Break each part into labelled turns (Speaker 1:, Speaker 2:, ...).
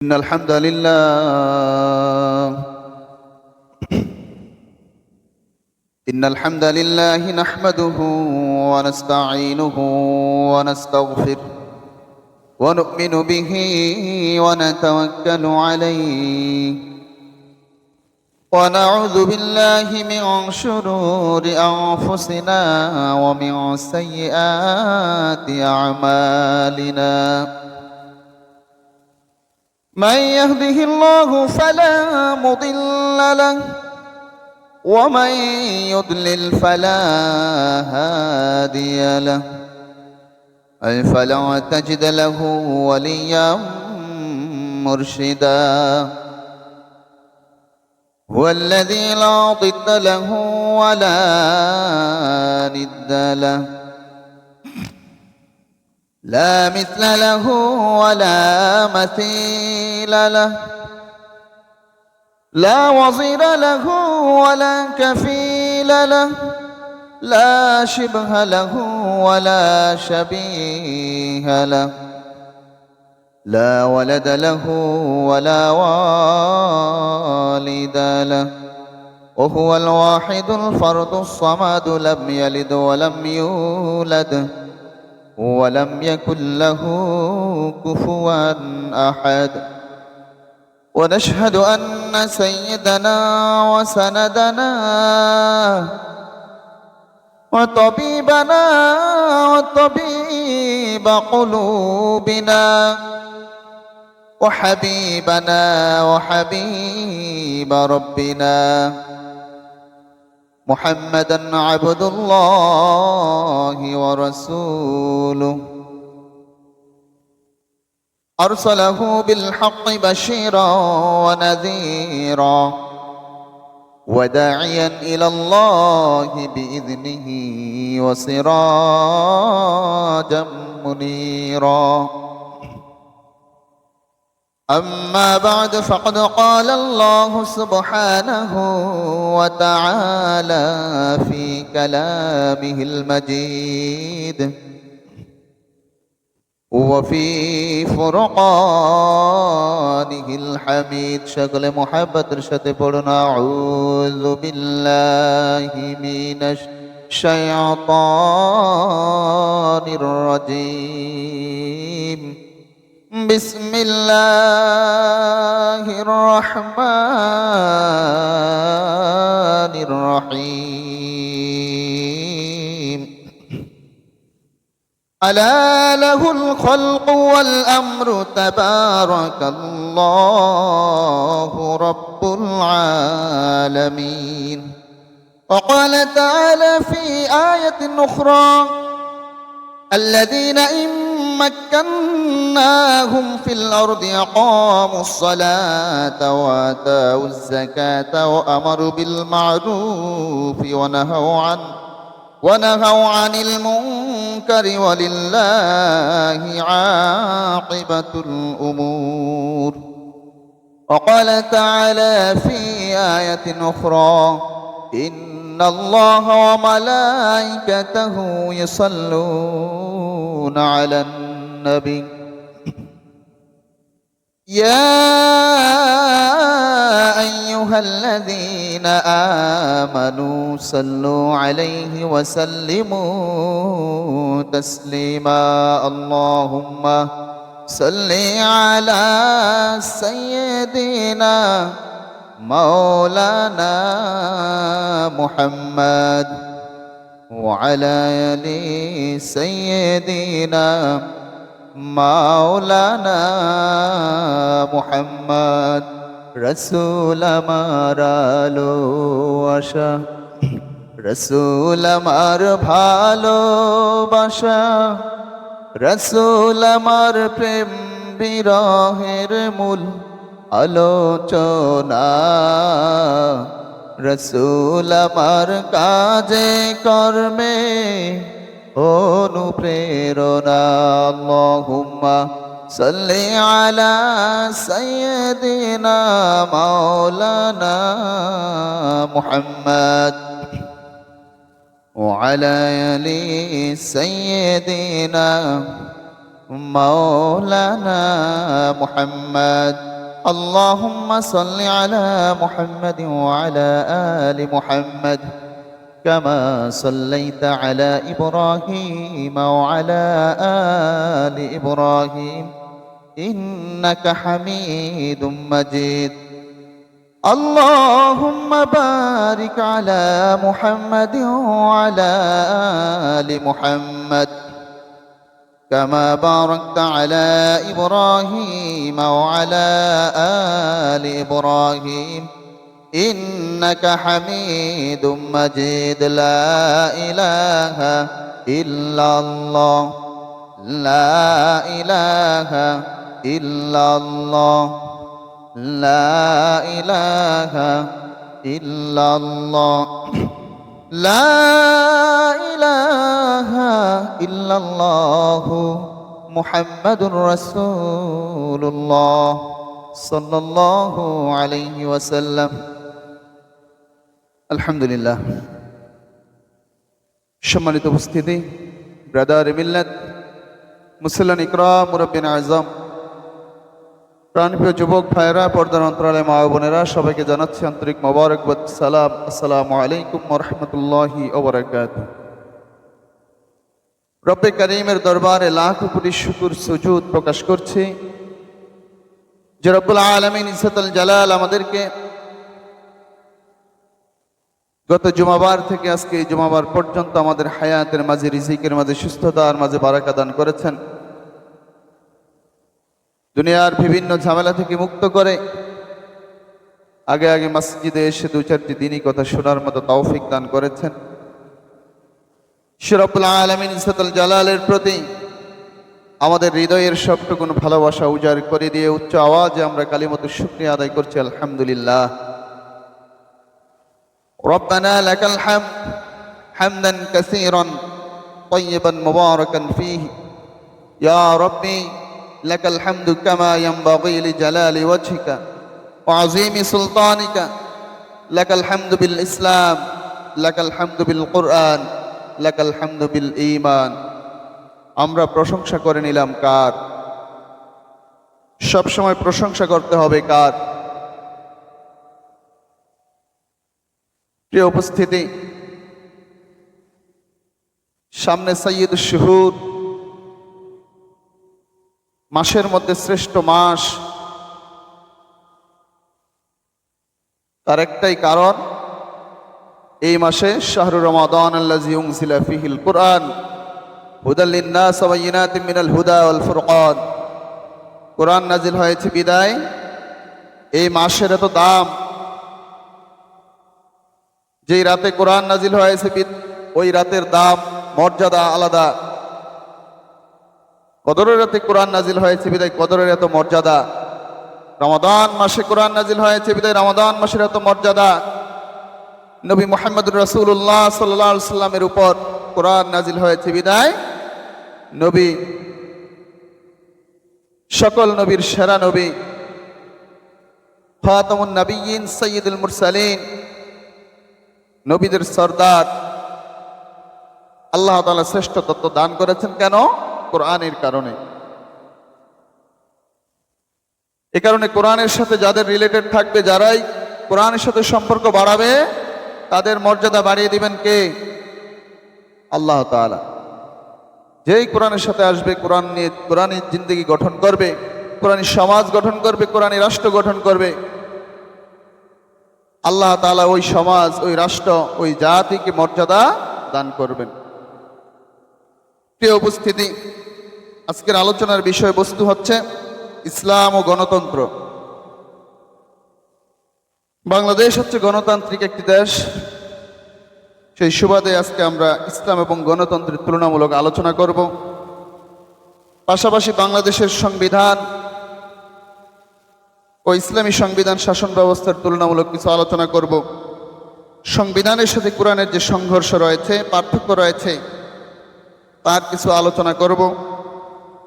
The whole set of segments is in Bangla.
Speaker 1: إن الحمد لله نحمده ونستعينه ونستغفره ونؤمن به ونتوكل عليه ونعوذ بالله من شرور أنفسنا ومن سيئات أعمالنا. من يهده الله فلا مضل له ومن يضلل فلا هادي له فلا تجد له وليا مرشدا. هو الذي لا ضد له ولا ند له لا مثل له ولا مثيل له لا وزير له ولا كفيل له لا شبه له ولا شبيه له لا ولد له ولا والد له وهو الواحد الفرد الصمد لم يلد ولم يولد ولم يكن له كفوا أحد. ونشهد أن سيدنا وسندنا وطبيبنا وطبيب قلوبنا وحبيبنا وحبيب ربنا محمدا عبد الله ورسوله أرسله بالحق بشيرا ونذيرا وداعيا إلى الله بإذنه وسراجا منيرا. أما بعد فقد قال الله سبحانه وتعالى في كلامه المجيد وفي فرقانه الحميد. شغل محبت رشد پڑھنا أعوذ بالله من الشيطان الرجيم. بسم الله الرحمن الرحيم. ألا له الخلق والأمر تبارك الله رب العالمين. وقال تعالى في آية أخرى الذين إن مكناهم في الأرض أقاموا الصلاة وآتوا الزكاة وأمروا بالمعروف ونهوا عن المنكر ولله عاقبة الأمور. وقال تعالى في آية أخرى إن الله وملائكته يصلون على النبي يا أيها الذين آمنوا صلوا عليه وسلموا تسليما. اللهم صل على سيدنا مولانا محمد وعلى آل سيدنا مولانا محمد. رسول আমার ভালোবাসা রসুল আমার ভালোবাসা রসুল আমার প্রেম বিরহের মূল আলোচনা রসুল আমার কাজে কর্মে অনুপ্রেরণা। আল্লাহুম্মা সাল্লি আলা সাইয়্যিদিনা মাওলানা মুহাম্মদ ওয়া আলা আলি সাইয়্যিদিনা মাওলানা মুহাম্মদ। اللهم صل على محمد وعلى آل محمد كما صليت على إبراهيم وعلى آل إبراهيم إنك حميد مجيد. اللهم بارك على محمد وعلى آل محمد كما باركت على إبراهيم وعلى آل إبراهيم إنك حميد مجيد. لا إله إلا الله لا إله إلا الله لا إله إلا الله لا إله إلا الله محمد رسول الله صلى الله عليه وسلم. আলহামদুলিল্লাহ। সম্মানিত উপস্থিতি, ব্রাদার মিল্লাত, মুসল্লান ইকরাম, মুরব্বিন আযম, প্রাণপ্রিয় যুবক ভাইয়েরা, পর্দার অন্তরালে মা ও বোনেরা, সবাইকে জানাচ্ছি আন্তরিক মোবারকবাদ, সালাম। আসসালামু আলাইকুম ওয়া রাহমাতুল্লাহি ওয়া বারাকাতুহু। রব্বে কারীমের দরবারে লাখো কোটি শুকর সুজুদ প্রকাশ করছি যে রব্বুল আলামিন ইজ্জতুল জালাল আমাদেরকে গত জুমাবার থেকে আজকে এই জুমাবার পর্যন্ত আমাদের হায়াতের মাঝে, রিজিকের মাঝে, সুস্থতার মাঝে বারাকা দান করেছেন। দুনিয়ার বিভিন্ন ঝামেলা থেকে মুক্ত করে আগে আগে মসজিদে এসে দু চারটি দিনই কথা শোনার মতো তৌফিক দান করেছেন। রব্বুল আলামিন ইজ্জতুল জালালের প্রতি আমাদের হৃদয়ের সবটুকু ভালোবাসা উজাড় করে দিয়ে উচ্চ আওয়াজে আমরা কালিমাতুশ শুকরিয়া আদায় করছি, আলহামদুলিল্লাহ। রব্বানা লাকাল হামদ হামদান কাসীরান তাইয়িবান মুবারাকান ফীহি ইয়া রাব্বি লাকাল হামদু কামা ইয়ানবাগী লিজালালি ওয়াজহিকা ওয়া আযীমি সুলতানিকা লাকাল হামদু বিল ইসলাম লাকাল হামদু বিল কুরআন লাকাল হামদু বিল ঈমান। আমরা প্রশংসা করে নিলাম কার? সব সময় প্রশংসা করতে হবে কার? প্রিয় উপস্থিতি, সামনে সাইয়্যিদুশ শুহুর, মাসের মধ্যে শ্রেষ্ঠ মাস। তার একটাই কারণ, এই মাসে শাহরু রমাদান আল্লাযী উনজিলা ফীহিল কুরআন হুদাল লিন-নাস ওয়া বায়িনাতিন মিনাল হুদা ওয়াল ফুরকান। কুরআন নাজিল হয়েছে বিদায় এই মাসের এত দাম। যেই রাতে কোরআন নাজিল হয়েছে ওই রাতের দাম, মর্যাদা আলাদা। কদরের রাতে কোরআন নাজিল হয়েছে বিদায় কদরের এত মর্যাদা। রমাদান মাসে কোরআন নাজিল হয়েছে বিদায় রমাদান মাসের এত মর্যাদা। নবী মুহাম্মদুর রাসূলুল্লাহ সাল্লাল্লাহু আলাইহি সাল্লামের উপর কোরআন নাজিল হয়েছে বিদায় নবী, সকল নবীর সেরা নবী, খাতামুন নবিয়্যিন, সাইয়্যিদুল মুরসালিন, নবীদের সরদার, আল্লাহ তাআলা শ্রেষ্ঠ তত্ত্ব দান করেছেন। কেন? কোরআনের কারণে। এ কারণে কোরআনের সাথে যাদের রিলেটেড থাকবে, যারাই কোরআনের সাথে সম্পর্ক বাড়াবে, তাদের মর্যাদা বাড়িয়ে দিবেন কে? আল্লাহ তাআলা। যেই কোরআনের সাথে আসবে, কোরআন নিয়ে কোরআনের জিন্দেগি গঠন করবে, কোরআনী সমাজ গঠন করবে, কোরআনী রাষ্ট্র গঠন করবে, আল্লাহ তাআলা ওই সমাজ, ওই রাষ্ট্র, ওই জাতিকে মর্যাদা দান করবেন। প্রিয় উপস্থিতি, আজকের আলোচনার বিষয়বস্তু হচ্ছে ইসলাম ও গণতন্ত্র। বাংলাদেশ হচ্ছে গণতান্ত্রিক একটি দেশ। সেই সুবাদে আজকে আমরা ইসলাম এবং গণতন্ত্রের তুলনামূলক আলোচনা করব। পাশাপাশি বাংলাদেশের সংবিধান ও ইসলামী সংবিধান শাসন ব্যবস্থার তুলনামূলক কিছু আলোচনা করব। সংবিধানের সাথে কোরআনের যে সংঘর্ষ রয়েছে, পার্থক্য রয়েছে, তার কিছু আলোচনা করব।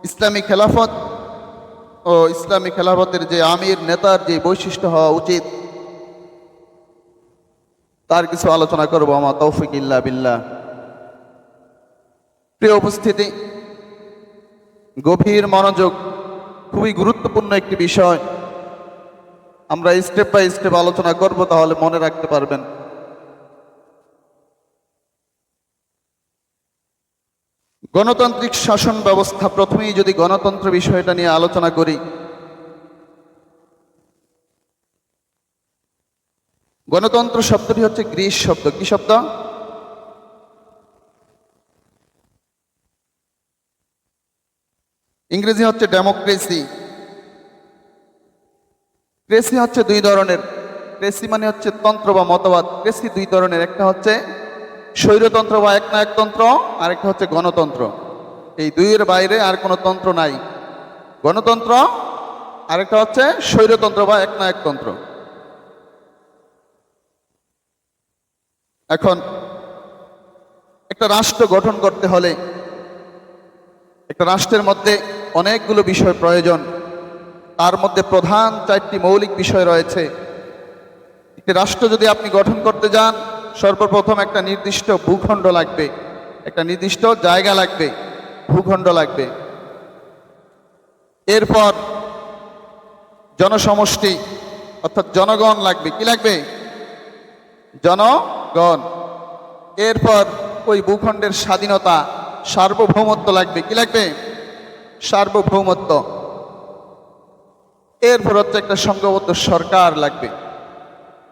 Speaker 1: ইসলামী খেলাফত ও ইসলামী খেলাফতের যে আমির, নেতার যে বৈশিষ্ট্য হওয়া উচিত, তার কিছু আলোচনা করব। আমার তৌফিক ইল্লা বিল্লাহ। প্রিয় উপস্থিতি, গভীর মনোযোগ, খুবই গুরুত্বপূর্ণ একটি বিষয়। আমরা স্টেপ বাই স্টেপ আলোচনা করব, তাহলে মনে রাখতে পারবেন। গণতান্ত্রিক শাসন ব্যবস্থা, প্রথমেই যদি গণতন্ত্র বিষয়টা নিয়ে আলোচনা করি, গণতন্ত্র শব্দটি হচ্ছে গ্রিস শব্দ। কি শব্দ? ইংরেজি হচ্ছে ডেমোক্রেসি। ক্রেসি হচ্ছে দুই ধরনের। ক্রেসি মানে হচ্ছে তন্ত্র বা মতবাদ। ক্রেসি দুই ধরনের, একটা হচ্ছে স্বৈরতন্ত্র বা একনায়কতন্ত্র, আরেকটা হচ্ছে গণতন্ত্র। এই দুইয়ের বাইরে আর কোনো তন্ত্র নাই। গণতন্ত্র, আরেকটা হচ্ছে স্বৈরতন্ত্র বা একনায়কতন্ত্র। এখন একটা রাষ্ট্র গঠন করতে হলে একটা রাষ্ট্রের মধ্যে অনেকগুলো বিষয় প্রয়োজন। তার মধ্যে প্রধান 4টি মৌলিক বিষয় রয়েছে। একটি রাষ্ট্র যদি আপনি গঠন করতে যান, সর্বপ্রথম একটা নির্দিষ্ট ভূখণ্ড লাগবে, একটা নির্দিষ্ট জায়গা লাগবে, ভূখণ্ড লাগবে। এরপর জনসমষ্টি অর্থাৎ জনগণ লাগবে। কি লাগবে? জনগণ। এরপর ওই ভূখণ্ডের স্বাধীনতা, সার্বভৌমত্ব লাগবে। কি লাগবে? সার্বভৌমত্ব। এরপর হচ্ছে একটা সংঘবদ্ধ সরকার লাগবে।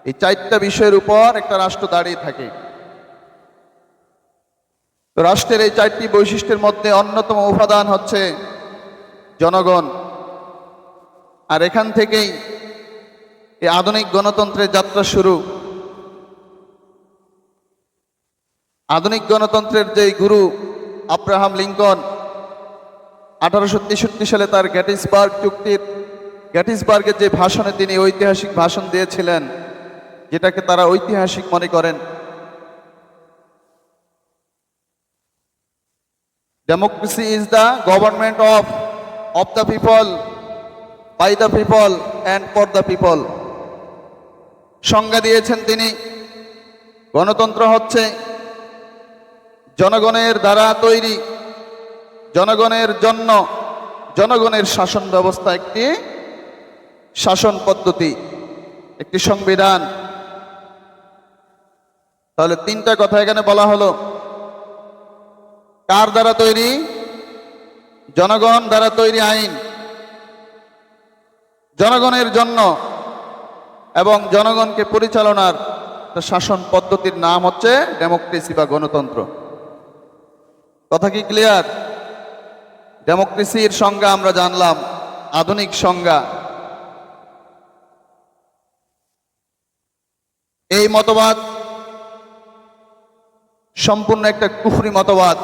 Speaker 1: এই 4টা বিষয়ের উপর একটা রাষ্ট্র দাঁড়িয়ে থাকে। তো রাষ্ট্রের এই 4টি বৈশিষ্ট্যের মধ্যে অন্যতম উপাদান হচ্ছে জনগণ। আর এখান থেকেই এই আধুনিক গণতন্ত্রের যাত্রা শুরু। আধুনিক গণতন্ত্রের যে গুরু আব্রাহাম লিঙ্কন 1863 সালে তার গ্যাটিসবার্গের যে ভাষণে তিনি ঐতিহাসিক ভাষণ দিয়েছিলেন, যেটাকে তারা ঐতিহাসিক মনে করেন। Democracy is the government of the people, by the people and for the people. সংজ্ঞা দিয়েছেন তিনি, গণতন্ত্র হচ্ছে জনগণের দ্বারা তৈরি, জনগণের জন্য, জনগণের শাসন ব্যবস্থা, একটি শাসন পদ্ধতি, একটি সংবিধান। তাহলে 3টা কথা এখানে বলা হলো। কার দ্বারা তৈরি? জনগণ দ্বারা তৈরি আইন, জনগণের জন্য, এবং জনগণকে পরিচালনার শাসন পদ্ধতির নাম হচ্ছে ডেমোক্রেসি বা গণতন্ত্র। কথা কি ক্লিয়ার? ডেমোক্রেসির সংজ্ঞা আমরা জানলাম, আধুনিক সংজ্ঞা। এই মতবাদ সম্পূর্ণ একটা কুফরি মতবাদ।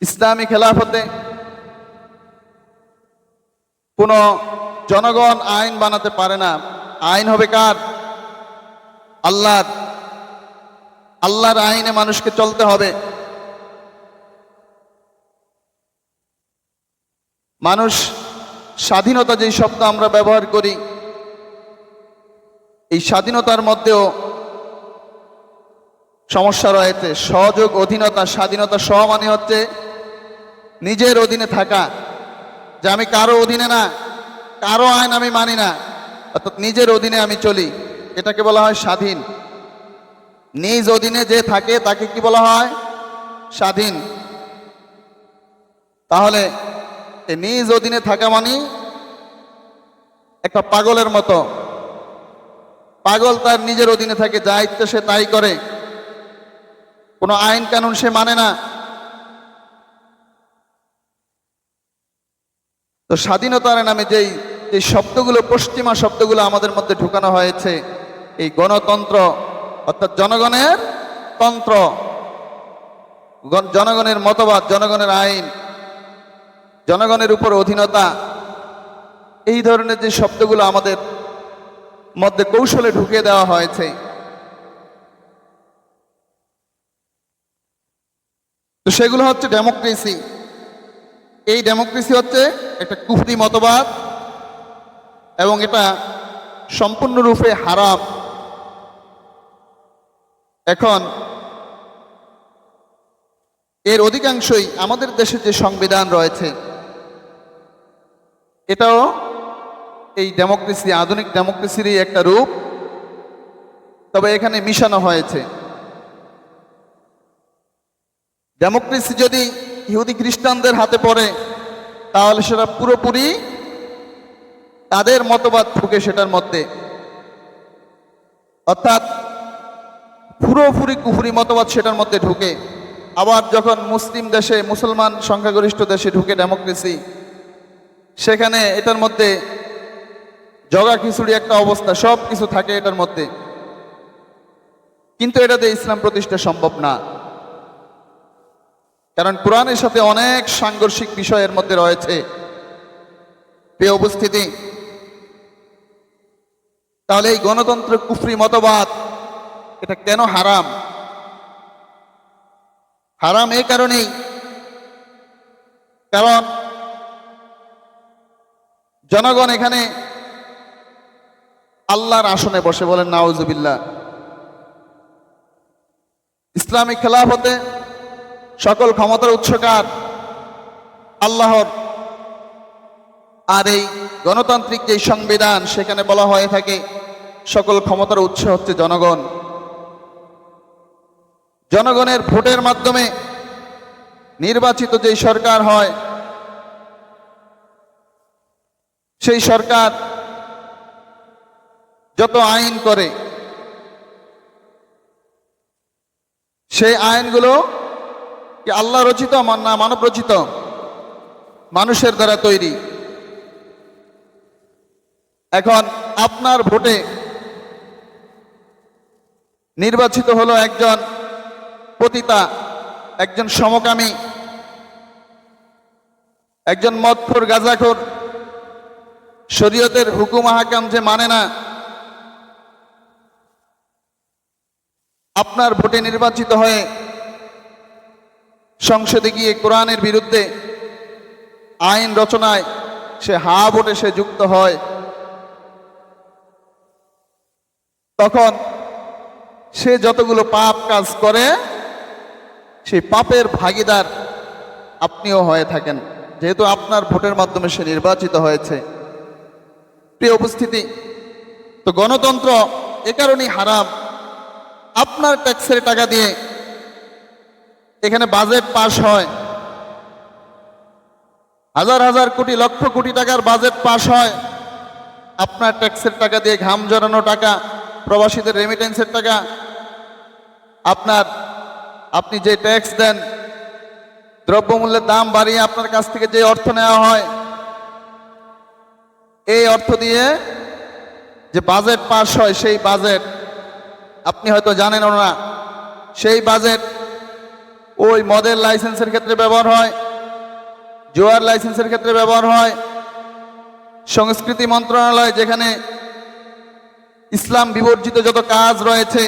Speaker 1: ইসলামী খেলাফতে কোন জনগণ আইন বানাতে পারে না। আইন হবে কার? আল্লাহর। আল্লাহর আইনে মানুষকে চলতে হবে। মানুষ স্বাধীনতা যেই শব্দ আমরা ব্যবহার করি, এই স্বাধীনতার মধ্যেও সমস্যা রয়েছে। সহযোগ অধীনতা। স্বাধীনতা সহ মানে হচ্ছে নিজের অধীনে থাকা, যে আমি কারো অধীনে না, কারো আইন আমি মানি না, অর্থাৎ নিজের অধীনে আমি চলি, এটাকে বলা হয় স্বাধীন। নিজ অধীনে যে থাকে তাকে কি বলা হয়? স্বাধীন। তাহলে নিজ অধীনে থাকা মানে একটা পাগলের মতো। পাগল তার নিজের অধীনে থাকে, যা ইচ্ছে সে তাই করে, কোনো আইন কানুন সে মানে না। তো স্বাধীনতার নামে যেই শব্দগুলো, পশ্চিমা শব্দগুলো আমাদের মধ্যে ঢুকানো হয়েছে, এই গণতন্ত্র অর্থাৎ জনগণের তন্ত্র, জনগণের মতবাদ, জনগণের আইন, জনগণের উপর অধীনতা, এই ধরনের যে শব্দগুলো আমাদের মধ্যে কৌশলে ঢুকিয়ে দেওয়া হয়েছে, তো সেগুলো হচ্ছে ডেমোক্রেসি। এই ডেমোক্রেসি হচ্ছে একটা কুফরি মতবাদ এবং এটা সম্পূর্ণরূপে হারাম। এখন এর অধিকাংশই আমাদের দেশে যে সংবিধান রয়েছে, এটাও এই ডেমোক্রেসি, আধুনিক ডেমোক্রেসিরই একটা রূপ, তবে এখানে মিশানো হয়েছে। ডেমোক্রেসি যদি ইহুদি খ্রিস্টানদের হাতে পড়ে তাহলে সেটা পুরোপুরি তাদের মতবাদ ঢুকে সেটার মধ্যে, অর্থাৎ পুরোপুরি কুফরি মতবাদ সেটার মধ্যে ঢুকে। আবার যখন মুসলিম দেশে, মুসলমান সংখ্যাগরিষ্ঠ দেশে ঢুকে ডেমোক্রেসি, সেখানে এটার মধ্যে জগা খিচুড়ি একটা অবস্থা, সব কিছু থাকে এটার মধ্যে, কিন্তু এটাতে ইসলাম প্রতিষ্ঠা সম্ভব না, কারণ কোরআনের সাথে অনেক সাংঘর্ষিক বিষয়ের মধ্যে রয়েছে। প্রিয় উপস্থিতি, তাহলে এই গণতন্ত্র কুফরি মতবাদ এটা কেন হারাম? হারাম এই কারণেই, কারণ জনগণ এখানে আল্লাহর আসনে বসে, বলেন নাউজুবিল্লাহ। ইসলামিক খেলাফতে সকল ক্ষমতার উৎসকার আল্লাহর, আর এই গণতান্ত্রিক যে সংবিধান সেখানে বলা হয়ে থাকে সকল ক্ষমতার উৎস হচ্ছে জনগণ। জনগণের ভোটের মাধ্যমে নির্বাচিত যে সরকার হয়, সেই সরকার যত আইন করে সেই আইনগুলো কি আল্লাহ রচিত না মানব রচিত? মানুষের দ্বারা তৈরি। এখন আপনার ভোটে নির্বাচিত হলো একজন পতিতা, একজন সমকামী, একজন মদখোর, গাঁজাখোর, শরীয়তের হুকুম আহকাম যে মানে না। আপনার ভোটে নির্বাচিত হয়ে সংসদে গিয়ে কোরআনের বিরুদ্ধে আইন রচনায় সে হা ভোটে সে যুক্ত হয়, তখন সে যতগুলো পাপ কাজ করে সেই পাপের ভাগীদার আপনিও হয়ে থাকেন, যেহেতু আপনার ভোটের মাধ্যমে সে নির্বাচিত হয়েছে। প্রিয় উপস্থিতি, তো গণতন্ত্র এ কারণেই হারাম। আপনার ট্যাক্সের টাকা দিয়ে এখানে বাজেট পাস হয়, হাজার হাজার কোটি, লক্ষ কোটি টাকার বাজেট পাস হয় আপনার ট্যাক্সের টাকা দিয়ে, ঘাম জড়ানো টাকা, প্রবাসীদের রেমিটেন্সের টাকা, আপনি যে ট্যাক্স দেন, দ্রব্যমূল্যের দাম বাড়িয়ে আপনার কাছ থেকে যে অর্থ নেওয়া হয়, এই অর্থ দিয়ে যে বাজেট পাস হয়, সেই বাজেট আপনি হয়তো জানেনও না। সেই বাজেট ওই মদের লাইসেন্সের ক্ষেত্রে ব্যবহার হয়, জুয়ার লাইসেন্সের ক্ষেত্রে ব্যবহার হয়, সংস্কৃতি মন্ত্রণালয় যেখানে ইসলাম বিবর্জিত যত কাজ রয়েছে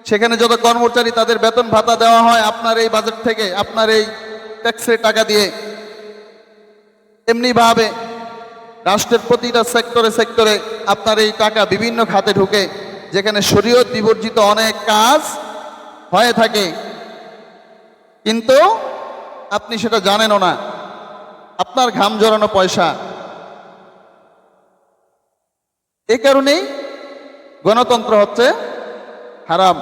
Speaker 1: সেখানে যত কর্মচারী তাদের বেতন ভাতা দেওয়া হয় আপনার এই বাজেট থেকে, আপনার এই ট্যাক্সের টাকা দিয়ে। এমনিভাবে রাষ্ট্রের প্রতিটা সেক্টরে সেক্টরে আপনার এই টাকা বিভিন্ন খাতে ঢুকে, যেখানে শরীয়ত বিবর্জিত অনেক কাজ হয়ে থাকে, কিন্তু আপনি সেটা জানেনও না। আপনার ঘাম জড়ানো পয়সা। এই কারণেই গণতন্ত্র হচ্ছে হারাম।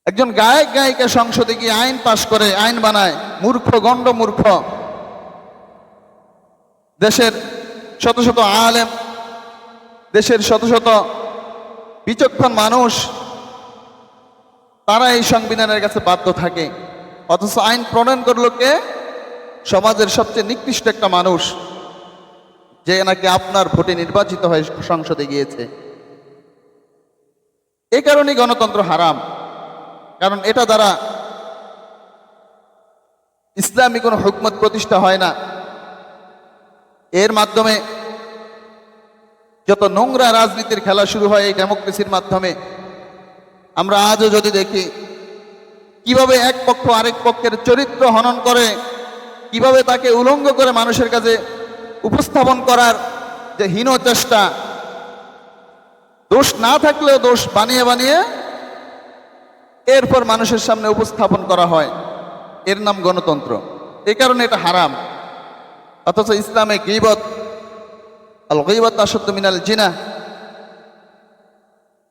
Speaker 1: একজন গায়ক গায়িকা সংসদে গিয়ে আইন পাশ করে, আইন বানায়, মূর্খ, গণ্ড মূর্খ। দেশের শত শত আলেম, দেশের শত শত বিচক্ষণ মানুষ, তারা এই সংবিধানের কাছে বাধ্য থাকে, অথচ আইন প্রণয়ন করলো কে? সমাজের সবচেয়ে নিকৃষ্ট একটা মানুষ, যে নাকি আপনার ভোটে নির্বাচিত হয়ে সংসদে গিয়েছে। এই কারণেই গণতন্ত্র হারাম, কারণ এটা দ্বারা ইসলামী কোনো হুকমত প্রতিষ্ঠা হয় না। এর মাধ্যমে যত নোংরা রাজনীতির খেলা শুরু হয় এই ডেমোক্রেসির মাধ্যমে। আমরা আজও যদি দেখি কিভাবে এক পক্ষ আরেক পক্ষের চরিত্র হনন করে, কিভাবে তাকে উলঙ্গ করে মানুষের কাছে উপস্থাপন করার যে হীন চেষ্টা, দোষ না থাকলেও দোষ বানিয়ে বানিয়ে এরপর মানুষের সামনে উপস্থাপন করা হয়, এর নাম গণতন্ত্র। এই কারণে এটা হারাম। অথচ ইসলামে গীবত, আল গীবত আশাদ্দু মিনাল জিনা,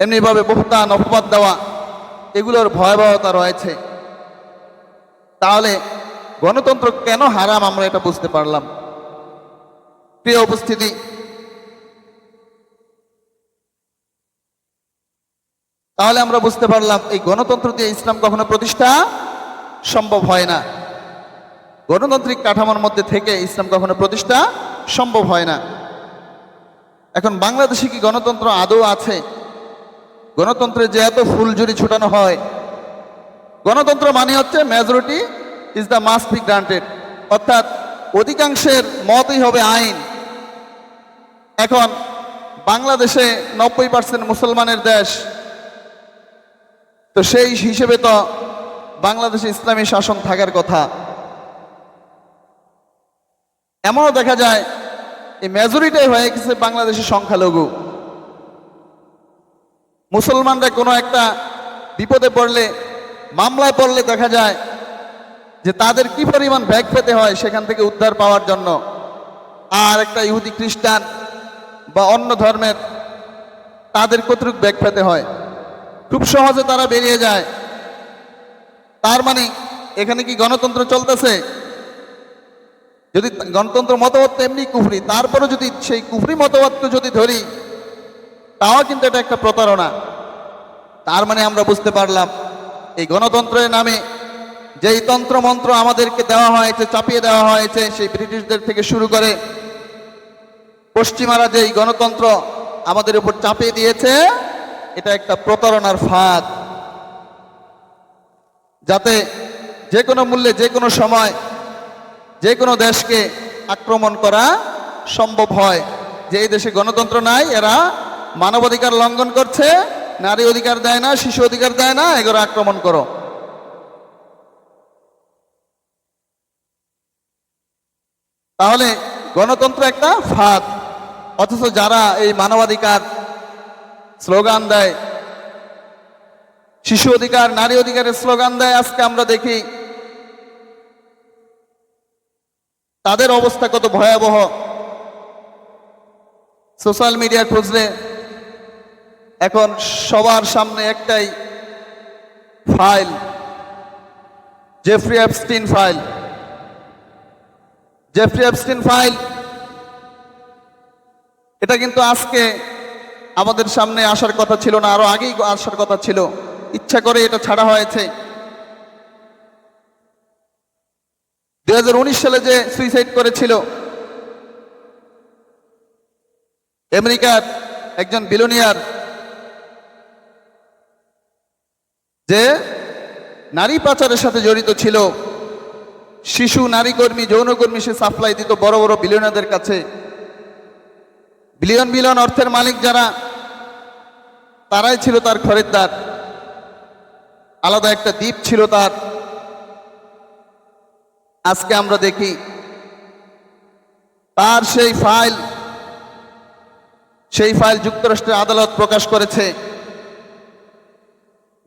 Speaker 1: এমনিভাবে বুহতান, অপবাদ দেওয়া, এগুলোর ভয়াবহতা রয়েছে। তাহলে গণতন্ত্র কেন হারাম আমরা এটা বুঝতে পারলাম। প্রিয় উপস্থিতি, তাহলে আমরা বুঝতে পারলাম এই গণতন্ত্র দিয়ে ইসলাম কখনো প্রতিষ্ঠা সম্ভব হয় না। গণতান্ত্রিক কাঠামোর মধ্যে থেকে ইসলাম কখনো প্রতিষ্ঠা সম্ভব হয় না। এখন বাংলাদেশে কি গণতন্ত্র আদৌ আছে? গণতন্ত্রে যে এত ফুলঝুরি ছুটানো হয়, গণতন্ত্র মানে হচ্ছে majority is the must be granted, অর্থাৎ অধিকাংশের মতই হবে আইন। এখন বাংলাদেশে 90% মুসলমানের দেশ, তো সেই হিসেবে তো বাংলাদেশে ইসলামী শাসন থাকার কথা। এমনও দেখা যায় এই মেজরিটি হয়ে গেছে বাংলাদেশের সংখ্যালঘু। মুসলমানরা কোনো একটা বিপদে পড়লে, মামলায় পড়লে দেখা যায় যে তাদের কি পরিমাণ ব্যাগ পেতে হয় সেখান থেকে উদ্ধার পাওয়ার জন্য, আর একটা ইহুদি, খ্রিস্টান বা অন্য ধর্মের তাদের কতটুক ব্যাগ পেতে হয়, খুব সহজে তারা বেরিয়ে যায়। তার মানে এখানে কি গণতন্ত্র চলতেছে? যদি গণতন্ত্র মতবাদ এমনি কুফরি, তারপরে যদি সেই কুফরি মতবাদকে যদি ধরি, তাও কিন্তু এটা একটা প্রতারণা। তার মানে আমরা বুঝতে পারলাম এই গণতন্ত্রের নামে যেই তন্ত্রমন্ত্র আমাদেরকে দেওয়া হয়েছে, চাপিয়ে দেওয়া হয়েছে, সেই ব্রিটিশদের থেকে শুরু করে পশ্চিমারা যেই গণতন্ত্র আমাদের উপর চাপিয়ে দিয়েছে, এটা একটা প্রতারণার ফাঁদ, যাতে যে কোনো মূল্যে, যে কোনো সময়, যে কোনো দেশকে আক্রমণ করা সম্ভব হয়। যে এই দেশে গণতন্ত্র নাই, এরা মানবাধিকার লঙ্ঘন করছে, নারী অধিকার দেয় না, শিশু অধিকার দেয় না, এগুলো আক্রমণ করো। তাহলে গণতন্ত্র একটা ফাঁদ। অথচ যারা এই মানবাধিকার স্লোগান দেয়, শিশু অধিকার, নারী অধিকারের স্লোগান দেয়, আজকে আমরা দেখি তাদের অবস্থা কত ভয়াবহ। সোশ্যাল মিডিয়া খুঁজলে এখন সবার সামনে একটাই file, Jeffrey Epstein file. Jeffrey Epstein file, এটা কিন্তু আজকে আমাদের সামনে আসার কথা ছিল না, আরো আগেই আসার কথা ছিল। ইচ্ছা করে এটা ছাড়া হয়েছে। 2019 সালে যে সুইসাইড করেছিল আমেরিকার একজন বিলিয়নিয়ার, যে নারী পাচারের সাথে জড়িত ছিল, শিশু, নারী কর্মী, যৌনকর্মী সে সাপ্লাই দিত বড় বড় বিলিয়নারদের কাছে। বিলিয়ন বিলিয়ন অর্থের মালিক যারা, তারাই ছিল তার খরিদ্দার। আলাদা একটা দ্বীপ ছিল তার। আজকে আমরা দেখি তার সেই ফাইল যুক্তরাষ্ট্রের আদালত প্রকাশ করেছে,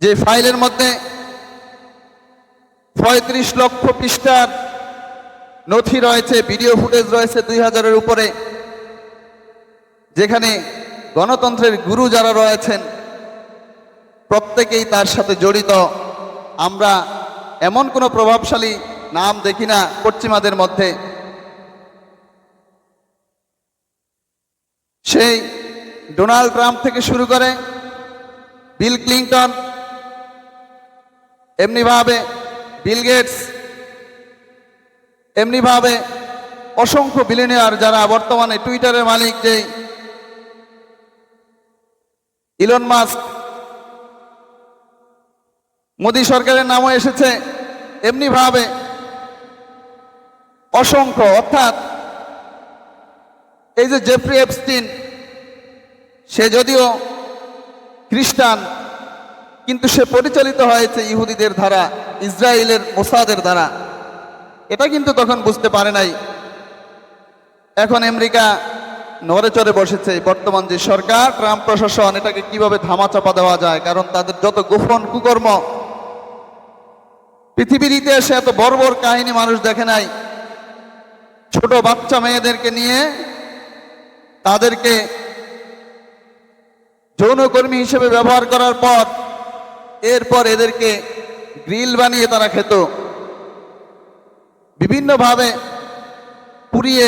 Speaker 1: যে ফাইলের মধ্যে 35 লক্ষ পৃষ্ঠার নথি রয়েছে, ভিডিও ফুটেজ রয়েছে 2000-এর উপরে, যেখানে গণতন্ত্রের গুরু যারা রয়েছেন প্রত্যেকেই তার সাথে জড়িত। আমরা এমন কোনো প্রভাবশালী নাম দেখি না পশ্চিমাদের মধ্যে। সেই ডোনাল্ড ট্রাম্প থেকে শুরু করে বিল ক্লিন্টন, এমনিভাবে বিল গেটস, এমনিভাবে অসংখ্য বিলিয়নিয়ার যারা বর্তমানে টুইটারের মালিক, যে ইলন মাস্ক, মোদী সরকারের নামও এসেছে, এমনিভাবে অসংখ্য। অর্থাৎ এই যে জেফ্রি এপস্টিন, সে যদিও খ্রিস্টান, কিন্তু সে পরিচালিত হয়েছে ইহুদিদের দ্বারা, ইসরায়েলের মোসাদের দ্বারা। এটা কিন্তু তখন বুঝতে পারে নাই। এখন আমেরিকা নড়ে চড়ে বসেছে। বর্তমান যে সরকার, ট্রাম্প প্রশাসন, এটাকে কিভাবে ধামাচাপা দেওয়া যায়, কারণ তাদের যত গোপন কুকর্ম পৃথিবীর ইতিহাসে এত বর্বর কাহিনী মানুষ দেখে নাই। ছোট বাচ্চা মেয়েদেরকে নিয়ে তাদেরকে যৌনকর্মী হিসেবে ব্যবহার করার পর এরপর এদেরকে গ্রিল বানিয়ে তারা খেত, বিভিন্নভাবে পুড়িয়ে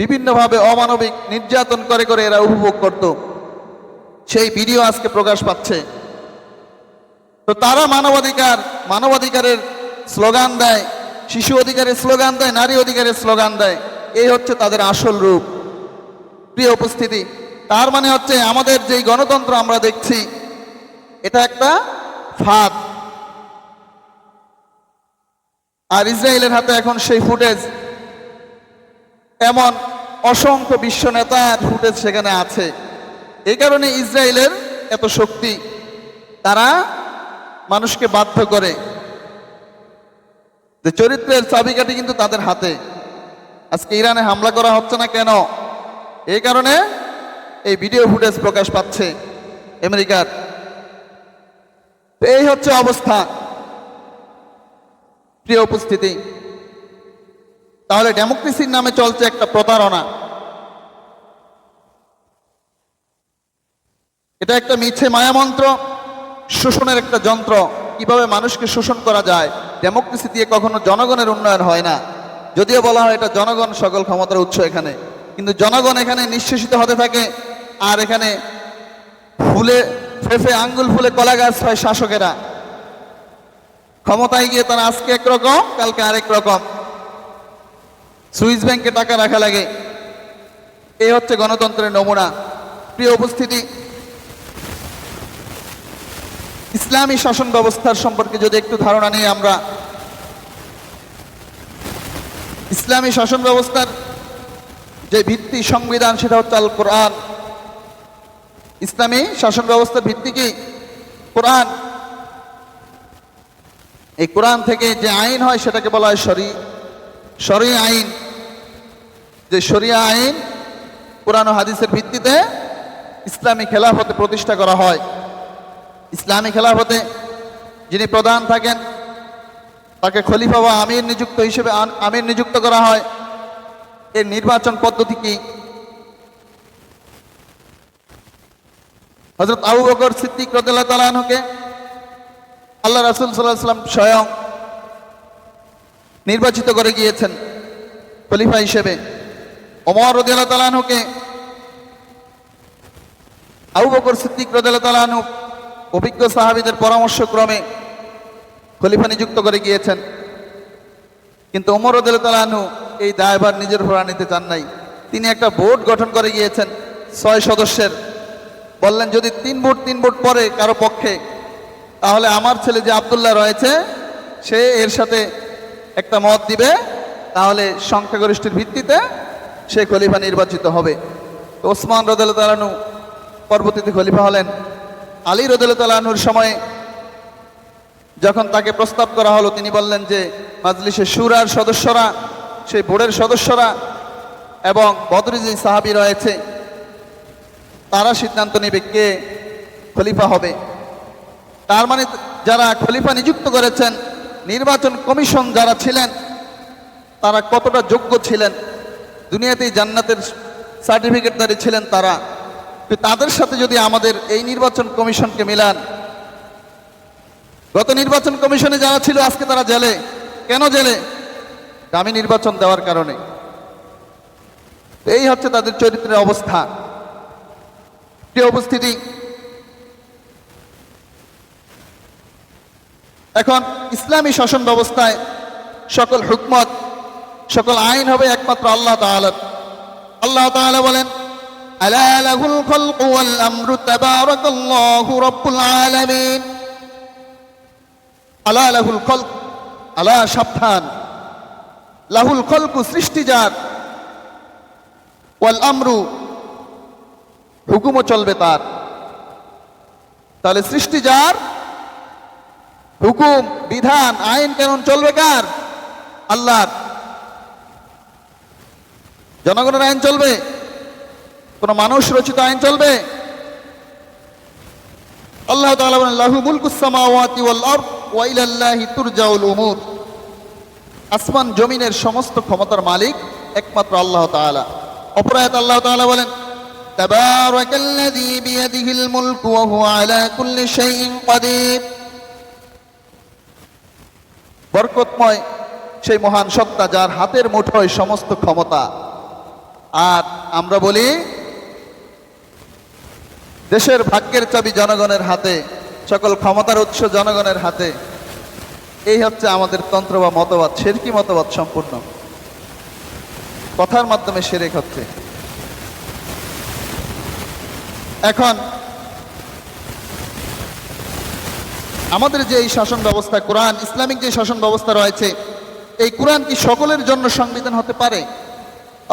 Speaker 1: বিভিন্নভাবে অমানবিক নির্যাতন করে করে এরা উপভোগ করত। সেই ভিডিও আজকে প্রকাশ পাচ্ছে। তো তারা মানবাধিকারের স্লোগান দেয়, শিশু অধিকারের স্লোগান দেয়, নারী অধিকারের স্লোগান দেয়। এই হচ্ছে তাদের আসল রূপ। প্রিয় উপস্থিতি, তার মানে হচ্ছে আমাদের যেই গণতন্ত্র আমরা দেখছি এটা একটা ফাঁদ। আর ইসরায়েলের হাতে এখন সেই ফুটেজ, এমন অসংখ্য বিশ্ব নেতার ফুটেজ সেখানে আছে। এই কারণে ইসরায়েলের এত শক্তি, তারা মানুষকে বাধ্য করে যে চরিত্রের চাবিকাঠি কিন্তু তাদের হাতে। আজকে ইরানে হামলা করা হচ্ছে না কেন? এই কারণে এই ভিডিও ফুটেজ প্রকাশ পাচ্ছে আমেরিকার। এই হচ্ছে অবস্থা। প্রিয় উপস্থিতি, তাহলে ডেমোক্রেসির নামে চলছে একটা প্রতারণা। এটা একটা মিথ্যে মায়ামন্ত্র, শোষণের একটা যন্ত্র। কিভাবে মানুষকে শোষণ করা যায়। ডেমোক্রেসি দিয়ে কখনো জনগণের উন্নয়ন হয় না। যদিও বলা হয় এটা জনগণ সকল ক্ষমতার উৎস এখানে, কিন্তু জনগণ এখানে নিঃশেষিত হতে থাকে। আর এখানে ফুলে ফেফে আঙ্গুল ফুলে কলা গাছ হয় শাসকেরা। ক্ষমতায় গিয়ে তারা আজকে একরকম, কালকে আরেক রকম। সুইস ব্যাংকে টাকা রাখা লাগে। এই হচ্ছে গণতন্ত্রের নমুনা। প্রিয় উপস্থিতি, ইসলামী শাসন ব্যবস্থার সম্পর্কে যদি একটু ধারণা নিয়ে আমরা, ইসলামী শাসন ব্যবস্থার যে ভিত্তি সংবিধান সেটা হচ্ছে আল কোরআন। ইসলামী শাসন ব্যবস্থার ভিত্তি কি? কোরআন। এই কোরআন থেকে যে আইন হয় সেটাকে বলা হয় শরীয়ত আইন। যে শরিয়া আইন কোরআন ও হাদিসের ভিত্তিতে ইসলামী খেলাফতে প্রতিষ্ঠা করা হয়। ইসলামী খেলাফতে যিনি প্রধান থাকেন তাকে খলিফা বা আমির নিযুক্ত করা হয়। এর নির্বাচন পদ্ধতি কি? হযরত আবু বকর সিদ্দিক রাদিয়াল্লাহু তাআলা আনহুকে আল্লাহ রাসূল সাল্লাল্লাহু আলাইহি ওয়াসাল্লাম স্বয়ং নির্বাচিত করে গিয়েছেন খলিফা হিসেবে। ওমর রাদিয়াল্লাহু তাআলা আনহুকে আবু বকর সিদ্দিক রাদিয়াল্লাহু তাআলা আনহু অভিজ্ঞ সাহাবীদের পরামর্শক্রমে খলিফা নিযুক্ত করে গিয়েছেন। কিন্তু ওমর রাদিয়াল্লাহু তাআলা আনহু এই দায়ভার নিজের উপর নিতে চান নাই। তিনি একটা বোর্ড গঠন করে গিয়েছেন 6 সদস্যের। বললেন যদি 3 ভোট পরে কারো পক্ষে, তাহলে আমার ছেলে যে আব্দুল্লাহ রয়েছে সে এর সাথে একটা মত দিবে, তাহলে সংখ্যাগরিষ্ঠের ভিত্তিতে সে খলিফা নির্বাচিত হবে। তো ওসমান রাদিয়াল্লাহু তাআলা আনহু পরবর্তীতে খলিফা হলেন। আলী রাদিয়াল্লাহু তাআলা আনহুর সময়ে যখন তাকে প্রস্তাব করা হলো, তিনি বললেন যে মাজলিসে শুরার সদস্যরা, সেই বোর্ডের সদস্যরা এবং বদরি যে সাহাবী রয়েছে তারা সিদ্ধান্ত নেবে কে খলিফা হবে। তার মানে যারা খলিফা নিযুক্ত করেছেন, নির্বাচন কমিশন যারা ছিলেন তারা কতটা যোগ্য ছিলেন, দুনিয়াতেই জান্নাতের সার্টিফিকেটধারী ছিলেন তারা। তাদের সাথে যদি আমাদের এই নির্বাচন কমিশনকে মিলান, গত নির্বাচন কমিশনে যারা ছিল আজকে তারা জেলে। কেন জেলে? দামি নির্বাচন দেওয়ার কারণে। এই হচ্ছে তাদের চরিত্রের অবস্থা। প্রিয় উপস্থিতি, এখন ইসলামী শাসন ব্যবস্থায় সকল হুকমত, সকল আইন হবে একমাত্র আল্লাহ তাআলার। আল্লাহ তাআলা বলেন, আলা লাহুল খালকু ওয়াল আমরু তাবারাকাল্লাহু রাব্বুল আলামিন। আলা লাহুল খালক, আলা সাবধান, লাহুল খালকু সৃষ্টি যার, ওয়াল আমরু হুকুমও চলবে তার। তাহলে সৃষ্টি যার, হুকুম বিধান আইন কানুন চলবে কার? আল্লাহর। জনগণের আইন চলবে? কোন মানুষ রচিত আইন চলবে? আল্লাহ তাআলা বলেন, লাহু মুলকুস সামাওয়াতি ওয়াল আরদ ওয়া ইলাল্লাহি তুরজাউল উমুর। আসমান জমিনের সমস্ত ক্ষমতার মালিক একমাত্র আল্লাহ তাআলা। অপর আয়াতে আল্লাহ তাআলা বলেন, তাবারাকাল্লাযী বিয়াদিহিল মুলকু ওয়া হুয়া আলা কুল্লি শাইইন কাদির। বরকতময় সেই মহান সত্তা যার হাতের মুঠোয় সমস্ত ক্ষমতা। আর আমরা বলি দেশের ভাগ্যের চাবি জনগণের হাতে, সকল ক্ষমতার উৎস জনগণের হাতে। এই হচ্ছে আমাদের তন্ত্র বা মতবাদ, শিরকি মতবাদ সম্পূর্ণ। কথার মাধ্যমে শিরক হচ্ছে। এখন আমাদের যে এই শাসন ব্যবস্থা, কোরআন ইসলামিক যে শাসন ব্যবস্থা রয়েছে, এই কোরআন কি সকলের জন্য সংবিধান হতে পারে?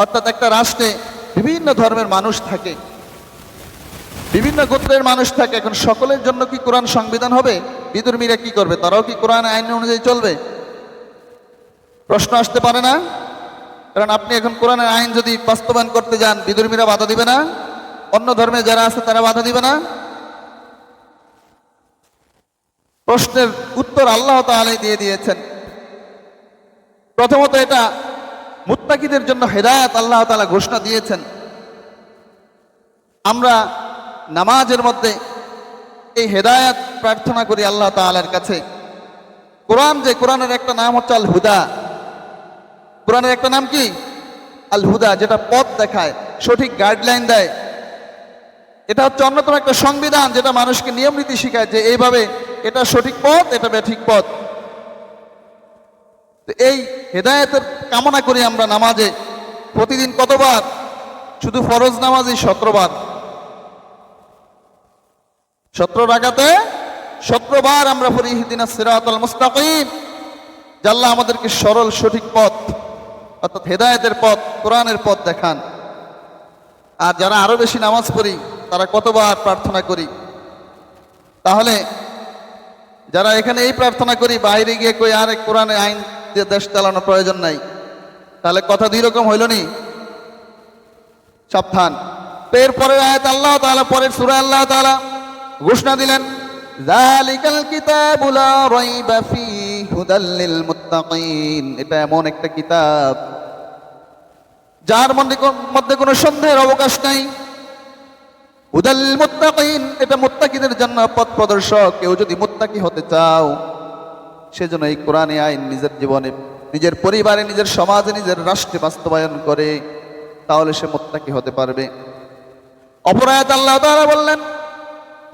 Speaker 1: অর্থাৎ একটা রাষ্ট্রে বিভিন্ন ধর্মের মানুষ থাকে, বিভিন্ন গোত্রের মানুষ থাকে, এখন সকলের জন্য কি কোরআন সংবিধান হবে? বিধর্মীরা কি করবে? তারাও কি কোরআন আইন অনুযায়ী চলবে? প্রশ্ন আসতে পারে না? কারণ আপনি এখন কোরআনের আইন যদি বাস্তবায়ন করতে যান, বিধর্মীরা বাধা দিবে না? অন্য ধর্মে যারা আছে তারা বাধা দিবে না? প্রশ্নের উত্তর আল্লাহ তাআলা দিয়ে দিয়েছেন। প্রথমত, এটা মুত্তাকিদের জন্য হেদায়েত আল্লাহ তাআলা ঘোষণা দিয়েছেন। আমরা নামাজের মধ্যে এই হেদায়েত প্রার্থনা করি আল্লাহ তাআলার কাছে। কোরআন, যে কোরআনের একটা নাম হচ্ছে আল হুদা। কোরআনের একটা নাম কি? আল হুদা, যেটা পথ দেখায়, সঠিক গাইডলাইন দেয়। এটা হচ্ছে অন্যতম একটা সংবিধান যেটা মানুষকে নিয়ম নীতি শিখায় যে এইভাবে এটা সঠিক পথ, এটা বেঠিক পথ। এই হেদায়েতের কামনা করি আমরা নামাজে। প্রতিদিন কতবার? শুধু ফরজ নামাজই 17 বার। 17 রাকাতে 17 বার আমরা পড়ি ইহদিনাস সিরাতাল মুস্তাকিম। আল্লাহ আমাদেরকে সরল সঠিক পথ, অর্থাৎ হেদায়েতের পথ, কোরআনের পথ দেখান। আর যারা আরো বেশি নামাজ পড়ি তারা কতবার প্রার্থনা করি? তাহলে যারা এখানে এই প্রার্থনা করি, বাইরে গিয়ে কই আরেক কোরআনের আইন দিয়ে দেশ চালানোর প্রয়োজন নাই, তাহলে কথা দুই রকম হইল নি? সাবধান। এর পরের আয়াত আল্লাহ তাআলা, পরের সূরা আল্লাহ তাআলা ঘোষণা দিলেন, যালিকাল কিতাবু লা রাইবা ফীহি হুদাল লিল মুত্তাকিন। এটা এমন একটা কিতাব যার মধ্যে কোনো সন্দেহের অবকাশ নাই। হুদাল লিল মুত্তাকিন, এটা মুত্তাকিদের জন্য পথ প্রদর্শক। কেউ যদি মুত্তাকি হতে চাও, সেজন্য এই কোরআনে আইন নিজের জীবনে, নিজের পরিবারে, নিজের সমাজে, নিজের রাষ্ট্রে বাস্তবায়ন করে, তাহলে সে মুত্তাকি হতে পারবে। অপর আয়াত আল্লাহ তাআলা বললেন,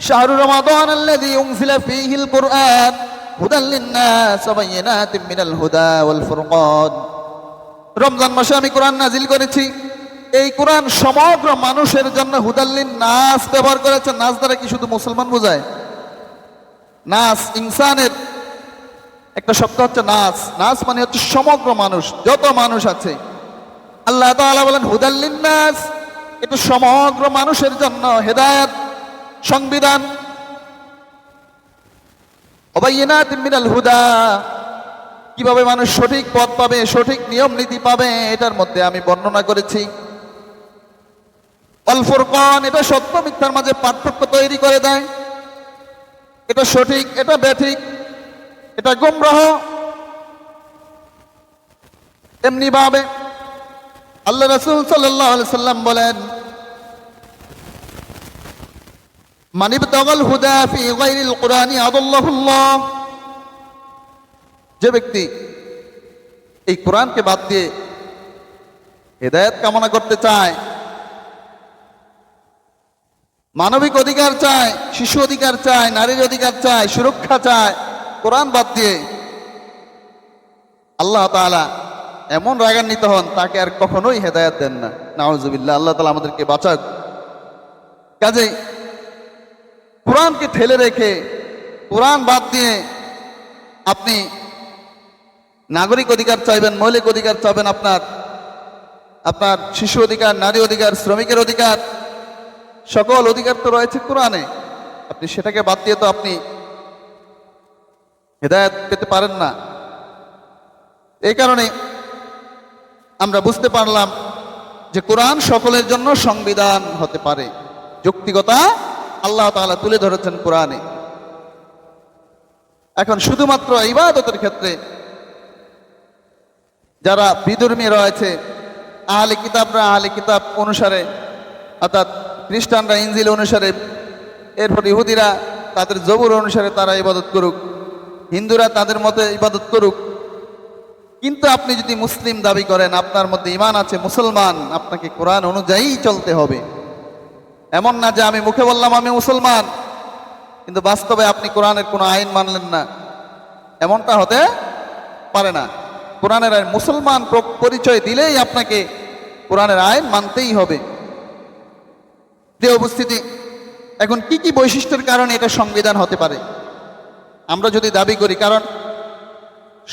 Speaker 1: শাহরু রমাদান আল্লাযী উনজিলা ফীহিল কুরআন হুদাল লিন-নাস ওয়া বায়িনাতিন মিনাল হুদা ওয়াল ফুরকান। রমজান মাসে আমি কোরআন নাজিল করেছি। এই কোরআন সমগ্র মানুষের জন্য হুদাল লিন-নাস ব্যবহার করেছে। নাস দ্বারা কি শুধু মুসলমান বোঝায়? নাস, ইনসানের একটা শব্দ হচ্ছে নাস। নাস মানে হচ্ছে সমগ্র মানুষ, যত মানুষ আছে। আল্লাহ তাআলা বলেন হুদাল লিন-নাস, এটা সমগ্র মানুষের জন্য হেদায়েত, সংবিধান। ওয়া বায়িনাতিন মিনাল হুদা, কিভাবে মানুষ সঠিক পথ পাবে, সঠিক নিয়ম নীতি পাবে, এটার মধ্যে আমি বর্ণনা করেছি। ওয়াল ফুরকান, এটা সত্য মিথ্যার মাঝে পার্থক্য তৈরি করে দেয়। এটা সঠিক, এটা বেঠিক, এটা গুমরাহ। এমনি ভাবে আল্লাহ রাসূল সাল্লাল্লাহু আলাইহি সাল্লাম বলেন, মান ইবতাগাল হুদা ফি গায়রিল কুরআনি আদাল্লাহুল্লাহ। যে ব্যক্তি এই কোরআনকে বাদ দিয়ে হেদায়েত কামনা করতে চায়, মানবিক অধিকার চায়, শিশু অধিকার চায়, নারীর অধিকার চায়, সুরক্ষা চায়, কোরআন বাদ দিয়ে, আল্লাহ তাআলা এমন রাগান্বিত হন, তাকে আর কখনোই হেদায়েত দেন না। নাউজুবিল্লাহ, আল্লাহ তাআলা আমাদেরকে বাঁচাক। কাজেই কোরআনকে ঠেলে রেখে, কোরআন বাদ দিয়ে আপনি নাগরিক অধিকার চাইবেন, মৌলিক অধিকার চাইবেন, আপনার শিশু অধিকার, নারী অধিকার, শ্রমিকের অধিকার, সকল অধিকার তো রয়েছে কোরআনে। আপনি সেটাকে বাদ দিয়ে তো আপনি হেদায়েত পেতে পারেন না। এই কারণে আমরা বুঝতে পারলাম যে কোরআন সকলের জন্য সংবিধান হতে পারে। যৌক্তিকতা আল্লাহ তাআলা তুলে ধরেছেন কোরআনে। এখন শুধুমাত্র ইবাদতের ক্ষেত্রে যারা বিধর্মী রয়েছে, আহলে কিতাবরা আহলে কিতাব অনুসারে, অর্থাৎ খ্রিস্টানরা ইনজিল অনুসারে, এরপর ইহুদিরা তাদের জবুর অনুসারে তারা ইবাদত করুক, হিন্দুরা তাদের মতে ইবাদত করুক। কিন্তু আপনি যদি মুসলিম দাবি করেন, আপনার মধ্যে ঈমান আছে, মুসলমান, আপনাকে কোরআন অনুযায়ী চলতে হবে। এমন না যে আমি মুখে বললাম আমি মুসলমান, কিন্তু বাস্তবে আপনি কোরআনের কোনো আইন মানলেন না, এমনটা হতে পারে না। কোরআনের আইন, মুসলমান পরিচয় দিলেই আপনাকে কোরআনের আইন মানতেই হবে। প্রিয় উপস্থিতি, এখন কি কি বৈশিষ্ট্যের কারণে এটা সংবিধান হতে পারে আমরা যদি দাবি করি? কারণ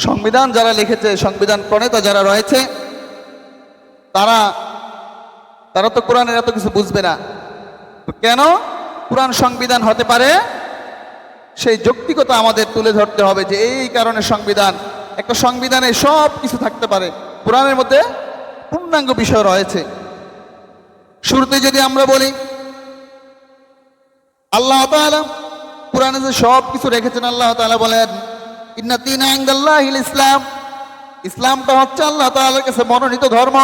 Speaker 1: সংবিধান যারা লিখেছে, সংবিধান প্রণেতা যারা রয়েছে, তারা তো কোরআনের এত কিছু বুঝবে না। কেন কোরআন সংবিধান হতে পারে সেই যৌক্তিকতা আমাদের তুলে ধরতে হবে, যে এই কারণে সংবিধান। একটা সংবিধানে সব কিছু থাকতে পারে, কোরআনের মধ্যে পূর্ণাঙ্গ বিষয় রয়েছে। শুরুতে যদি আমরা বলি, আল্লাহ তাআলা কোরআনে যে সব কিছু রেখেছেন, আল্লাহ তাআলা বলেন ইন্না দীনা ইনদাল্লাহিল ইসলাম, ইসলামটা হচ্ছে আল্লাহ তাআলার কাছে মনোনীত ধর্ম।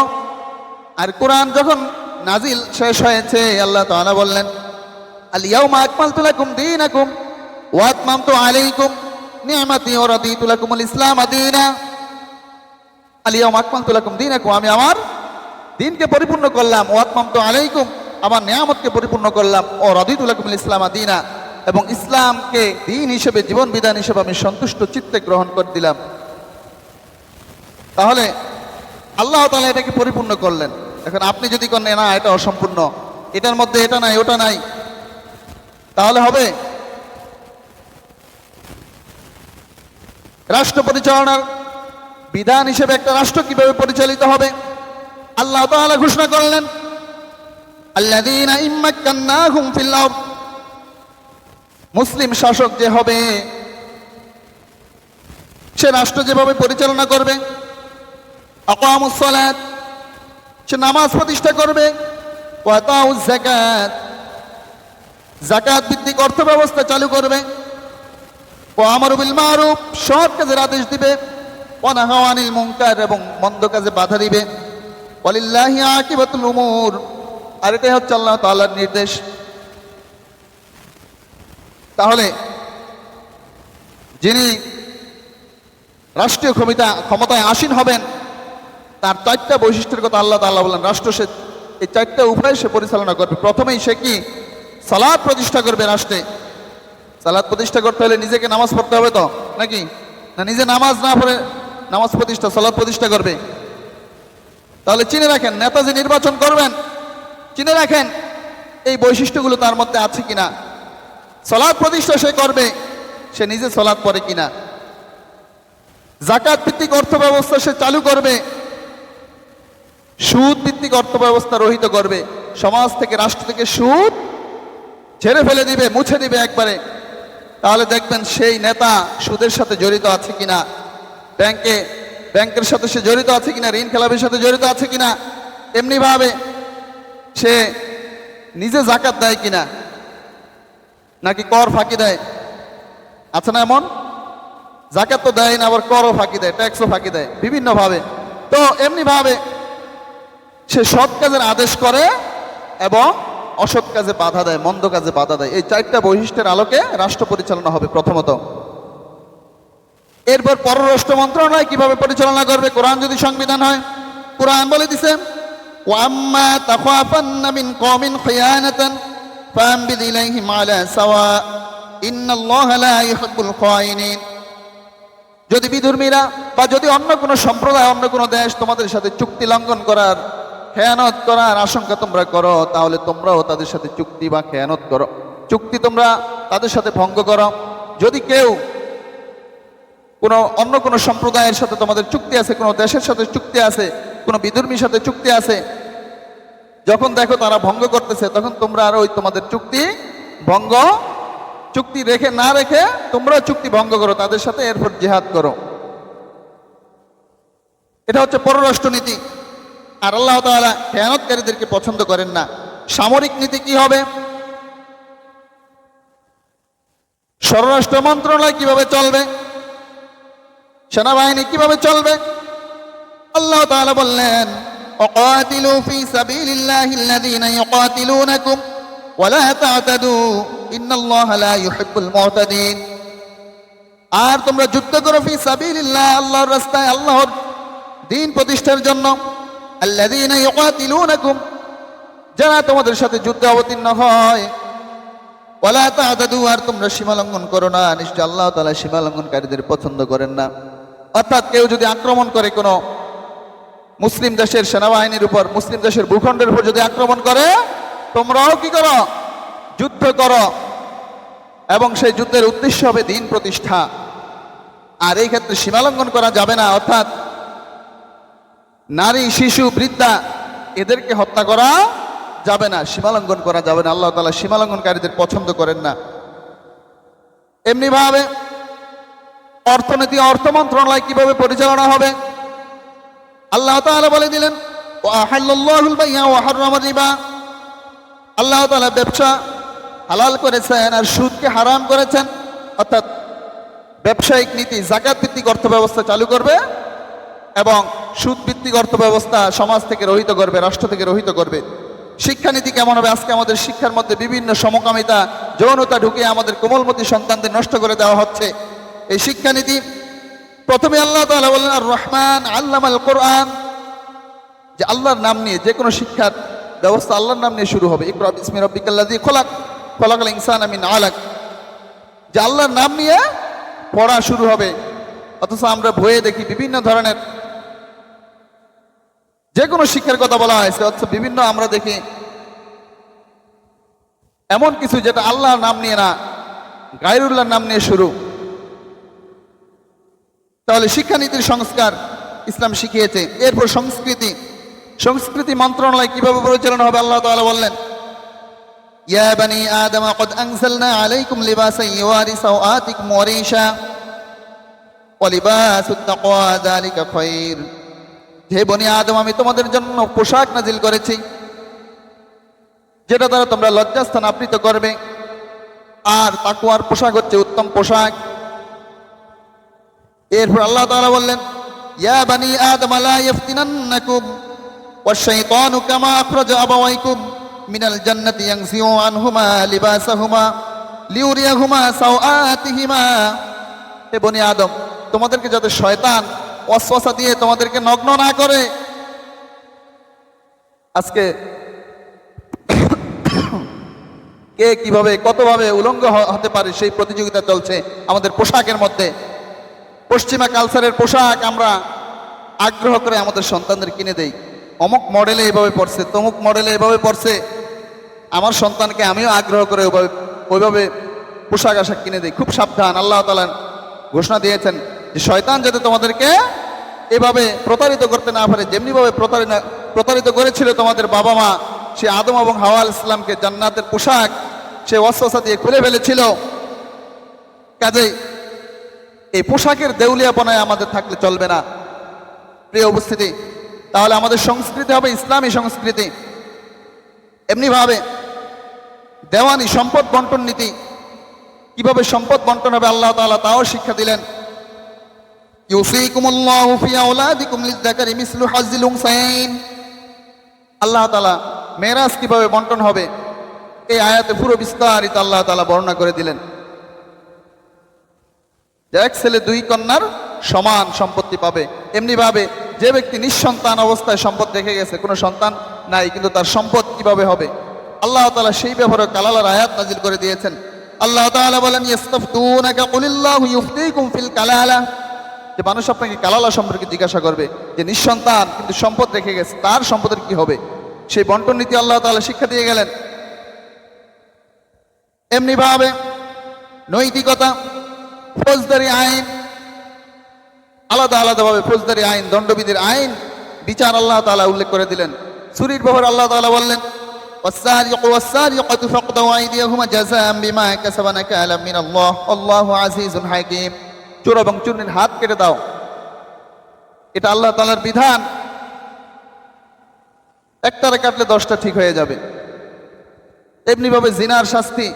Speaker 1: আর কোরআন যখন নাজিল শেষ হয়েছে, আল্লাহ তাআলা বললেন আল ইয়াউমা আকমালতু লাকুম দীনাকুম ওয়া আতমামতু আলাইকুম নি'মাতি ওয়া রাদিতু লাকুমুল ইসলাম দীনা। আল ইয়াউমা আকমালতু লাকুম দীনাকুম, আমি আমার দ্বীনকে পরিপূর্ণ করলাম, ওয়া আতমামতু আলাইকুম, আমার নিয়ামতকে পরিপূর্ণ করলাম, ও রাদিতু লাকুমুল ইসলাম দীনা, এবং ইসলামকে দ্বীন হিসেবে, জীবন বিধান হিসেবে আমি সন্তুষ্ট চিত্তে গ্রহণ করে দিলাম। তাহলে আল্লাহ তাআলা এটাকে পরিপূর্ণ করলেন। এখন আপনি যদি করেন না এটা অসম্পূর্ণ, এটার মধ্যে এটা নাই ওটা নাই, তাহলে হবে? রাষ্ট্র পরিচালনার বিধান হিসেবে একটা রাষ্ট্র কিভাবে পরিচালিত হবে, আল্লাহ তাআলা ঘোষণা করলেন আল্লাযীনা ইম্মাক্কান্নাহুম ফিল আরদ, মুসলিম শাসক যে হবে সে রাষ্ট্র যেভাবে পরিচালনা করবে, আকামুস সালাত, সে নামাজ প্রতিষ্ঠা করবে, ওয়া আতাউজ যাকাত, যাকাত ভিত্তিক অর্থ ব্যবস্থা চালু করবে, ওয়া আমারু বিল মারুফ, সৎ কাজের আদেশ দিবে, ওয়া নাহাউ আনিল মুনকার, এবং মন্দ কাজে বাধা দিবে, ওয়ালিল্লাহি আকিবাতুল উমুর, আর এটাই হচ্ছে আল্লাহ তাআলার নির্দেশ। তাহলে যিনি রাষ্ট্রীয় ক্ষমতায় আসীন হবেন, তার চারটা বৈশিষ্ট্যের কথা আল্লাহ তাআলা বলেন। রাষ্ট্র সে এই চারটা উপায়ে সে পরিচালনা করবে। প্রথমেই সে কি? সালাত প্রতিষ্ঠা করবে রাষ্ট্রে। সালাত প্রতিষ্ঠা করতে হলে নিজেকে নামাজ পড়তে হবে তো নাকি? না, নিজে নামাজ না পড়ে নামাজ প্রতিষ্ঠা, সালাত প্রতিষ্ঠা করবে। তাহলে চিনে রাখেন, নেতা যে নির্বাচন করবেন, চিনে রাখেন এই বৈশিষ্ট্যগুলো তার মধ্যে আছে কিনা। সালাত প্রতিষ্ঠা সে করবে, সে নিজে সালাত পড়ে কিনা। যাকাত ভিত্তিক অর্থ ব্যবস্থা সে চালু করবে, সুদ ভিত্তিক অর্থ ব্যবস্থা রহিত করবে, সমাজ থেকে, রাষ্ট্র থেকে সুদ ঝেড়ে ফেলে দিবে, মুছে দিবে একবারে। তাহলে দেখবেন সেই নেতা সুদের সাথে জড়িত আছে কিনা, ব্যাংকের সাথে সে জড়িত আছে কিনা, ঋণ খেলাপির সাথে জড়িত আছে কিনা, এমনি ভাবে সে নিজে যাকাত দেয় কিনা, নাকি কর ফাঁকি দেয়। আছে না এমন? যাকাত তো দেয় না, আবার করও ফাঁকি দেয়, ট্যাক্সও ফাঁকি দেয় বিভিন্ন ভাবে। তো এমনি ভাবে সে সৎ কাজের আদেশ করে এবং অসৎ কাজে বাধা দেয়, মন্দ কাজে বাধা দেয়। এই চারটা বৈশিষ্ট্যের আলোকে রাষ্ট্র পরিচালনা হবে প্রথমত। এরপর পররাষ্ট্র মন্ত্রণালয় কিভাবে পরিচালনা করবে কোরআন যদি সংবিধান হয়? কোরআন বলে দিছে ওয়াম্মা তাখাফান্না মিন কওমিন খিয়ানাতান ফাআমবিদ ইলাইহিম আলা সাওয়া ইন্নাল্লাহা লা ইউহিব্বুল খায়িনিন। যদি বিধর্মীরা বা যদি অন্য কোনো সম্প্রদায়, অন্য কোনো দেশ তোমাদের সাথে চুক্তি লঙ্ঘন করার, খেয়ানত করার আশঙ্কা তোমরা করো, তাহলে তোমরাও তাদের সাথে চুক্তি বা খেয়ানত করো, চুক্তি তোমরা তাদের সাথে ভঙ্গ করো। যদি কেউ অন্য কোনো সম্প্রদায়ের সাথে তোমাদের চুক্তি আছে, কোনো দেশের সাথে চুক্তি আছে, কোনো বিধর্মীর সাথে চুক্তি আছে, যখন দেখো তারা ভঙ্গ করতেছে, তখন তোমরা আর ওই তোমাদের চুক্তি না রেখে তোমরা চুক্তি ভঙ্গ করো তাদের সাথে, এরপর জিহাদ করো। এটা হচ্ছে পররাষ্ট্র নীতি। আর আল্লাহ তাআলা খেয়ানতকারীদেরকে পছন্দ করেন না। সামরিক নীতি কি হবে? স্বরাষ্ট্র মন্ত্রণালয় কিভাবে চলবে, সেনাবাহিনী কিভাবে চলবে। আল্লাহ তাআলা বললেন, ওয়াকাতিলু ফি সাবিলিল্লাহিল্লাযীনা ইউকাতিলুনাকুম ওয়া লা তা'তাদু ইন্নাল্লাহা লা ইউহিব্বুল মু'তাদিন। আর তোমরা যুদ্ধ করো ফি সাবিলিল্লাহ, আল্লাহর রাস্তায়, আল্লাহর দ্বীন প্রতিষ্ঠার জন্য। আল্লাযীনা ইউকাতিলুনাকুম, যারা তোমাদের সাথে যুদ্ধে অবতীর্ণ হয়। ওয়া লা তা'তাদু, আর তোমরা সীমা লঙ্ঘন করো না, নিশ্চয় আল্লাহ তাআলা সীমা লঙ্ঘনকারীদের পছন্দ করেন না। অর্থাৎ কেউ যদি আক্রমণ করে কোনো মুসলিম দেশের সেনাবাহিনীর উপর, মুসলিম দেশের ভূখণ্ডের উপর যদি আক্রমণ করে, তোমরাও কি করো? যুদ্ধ করো, এবং সেই যুদ্ধের উদ্দেশ্য হবে দ্বীন প্রতিষ্ঠা। আর এই ক্ষেত্রে সীমালঙ্ঘন করা যাবে না, অর্থাৎ নারী, শিশু, বৃদ্ধা এদেরকে হত্যা করা যাবে না, সীমালঙ্ঘন করা যাবে না। আল্লাহ তাআলা সীমালঙ্ঘনকারীদের পছন্দ করেন না। এমনি ভাবে অর্থনীতি, অর্থ মন্ত্রণালয় কিভাবে পরিচালনা হবে, আল্লাহ তাআলা বলে দিলেন, ওয়াহাল্লাল্লাহুল বাই'a ওয়া হাররামা রিবা। আল্লাহ তাআলা ব্যবসা হালাল করেছেন আর সুদকে হারাম করেছেন। অর্থাৎ ব্যবসায়িক নীতি যাকাত ভিত্তিক অর্থ ব্যবস্থা চালু করবে এবং সুদ ভিত্তিক অর্থ ব্যবস্থা সমাজ থেকে রহিত করবে, রাষ্ট্র থেকে রহিত করবে। শিক্ষানীতি কেমন হবে? আজকে আমাদের শিক্ষার মধ্যে বিভিন্ন সমকামিতা, যৌনতা ঢুকিয়ে আমাদের কোমলমতি সন্তানদের নষ্ট করে দেওয়া হচ্ছে। এই শিক্ষানীতি প্রথমে আল্লাহ তাআলা বললেন, আর রহমান আল্লামাল কোরআন, যে আল্লাহর নাম নিয়ে যে কোনো শিক্ষার ব্যবস্থা আল্লাহর নাম নিয়ে শুরু হবে। ইকরা বিসমি রাব্বিকাল্লাযী খলাক, খলাকাল ইনসানা মিন আলাক, যে আল্লাহর নাম নিয়ে পড়া শুরু হবে। অথচ আমরা বইয়ে দেখি বিভিন্ন ধরনের যে কোনো শিক্ষার কথা বলা হয়েছে, অথচ বিভিন্ন আমরা দেখি এমন কিছু যেটা আল্লাহর নাম নিয়ে না, গায়রুল্লাহর নাম নিয়ে শুরু। তাহলে শিক্ষানীতির সংস্কার ইসলাম শিখিয়েছে। এরপর সংস্কৃতি মন্ত্রণালয় কিভাবে পরিচালনা হবে, আল্লাহ তাআলা বললেন, ইয়া বানি আদম ক্বাদ আনজালনা আলাইকুম লিবাসান ইউয়ারি সাওআতিকুম ওয়া রিশা ওয়া লিবাসুত তাকওয়া যালিকা খায়র। হে বনি আদম, আমি তোমাদের জন্য পোশাক নাজিল করেছি যেটা দ্বারা তোমরা লজ্জাস্থান আবৃত করবে, আর তাকওয়ার পোশাক হচ্ছে উত্তম পোশাক। এরপর আল্লাহ তাআলা বললেন, ইয়া বানি আদম লা ইফতিনান্নাকুম ওয়াশ-শাইতানু কামা আখরাজা আবাওয়াইকুম মিনাল জান্নাতি ইয়ানজিউ আনহুমা লিবাসাহুমা লিউরিয়াহুমা সাওআতিহিমা। হে বনি আদম, তোমাদেরকে যাতে শয়তান ওয়াসওয়াসা দিয়ে তোমাদেরকে নগ্ন না করে। আজকে কে কিভাবে কতভাবে উলঙ্গ হতে পারে সেই প্রতিযোগিতা চলছে আমাদের পোশাকের মধ্যে। পশ্চিমা কালচারের পোশাক আমরা আগ্রহ করে আমাদের সন্তানদের কিনে দেই, অমুক মডেলে এভাবে পড়ছে, তমুক মডেলে এভাবে পড়ছে, আমার সন্তানকে আমিও আগ্রহ করে ওইভাবে পোশাক আশাক কিনে দেই। খুব সাবধান, আল্লাহ তাআলা ঘোষণা দিয়েছেন যে শয়তান যাতে তোমাদেরকে এভাবে প্রতারিত করতে না পারে। যেমনিভাবে প্রতারিত করেছিল তোমাদের বাবা মা, সে আদম এবং হাওয়া আলাইহিস সালামকে জান্নাতের পোশাক সে ওয়াসওয়াসা দিয়ে খুলে ফেলেছিল। কাজেই এই পোশাকের দেউলিয়াপনায় আমাদের থাকলে চলবে না। প্রিয় উপস্থিতি, তাহলে আমাদের সংস্কৃতি হবে ইসলামী সংস্কৃতি। এমনিভাবে দেওয়ানি সম্পদ বন্টন নীতি, কিভাবে সম্পদ বন্টন হবে আল্লাহ তাআলা তাও শিক্ষা দিলেন। ইউসিকুমুল্লাহু ফি আওলাদিকুম লিয-যাকারি মিসলু হাজ্জিল উনসায়াইন। আল্লাহ তাআলা মেরাজ কিভাবে বন্টন হবে এই আয়াতে পুরো বিস্তারিত আল্লাহ তাআলা বর্ণনা করে দিলেন। এক ছেলে দুই কন্যার সমান সম্পত্তি পাবে। এমনি ভাবে যে ব্যক্তি নিঃসন্তান অবস্থায় সম্পদ রেখে গেছে, কোনো সন্তান নাই, কিন্তু তার সম্পদ কিভাবে হবে আল্লাহ তাআলা সেই ব্যাপারে কালালার আয়াত নাজিল করে দিয়েছেন। আল্লাহ তাআলা বলেন, ইস্তাফতুনাকা কুলিল্লাহু ইফতিকুম ফিল কালালা, যে মানুষ আপনাকে কালালা সম্পর্কে জিজ্ঞাসা করবে, যে নিঃসন্তান কিন্তু সম্পদ রেখে গেছে, তার সম্পদের কি হবে, সেই বন্টন নীতি আল্লাহ তাআলা শিক্ষা দিয়ে গেলেন। এমনি ভাবে নৈতিকতা, ফৌজদারি আইন, আলাদা আলাদাভাবে ফৌজদারি আইন, দণ্ডবিধির আইন, বিচার আল্লাহ তাআলা উল্লেখ করে দিলেন। চুরির ব্যাপারে আল্লাহ তাআলা বললেন, ওয়াস-সারিকু ওয়াস-সারিকাতু ফাকতাউ আইদিয়াহুমা জাযাআন বিমা কাসাবা নাকালাম মিনাল্লাহ আল্লাহু আজিজুন হাকীম। চোর এবং চুরির হাত কেটে দাও, এটা আল্লাহ তাআলার বিধান। একটারে কাটলে 10টা ঠিক হয়ে যাবে। এমনিভাবে জিনার শাস্তি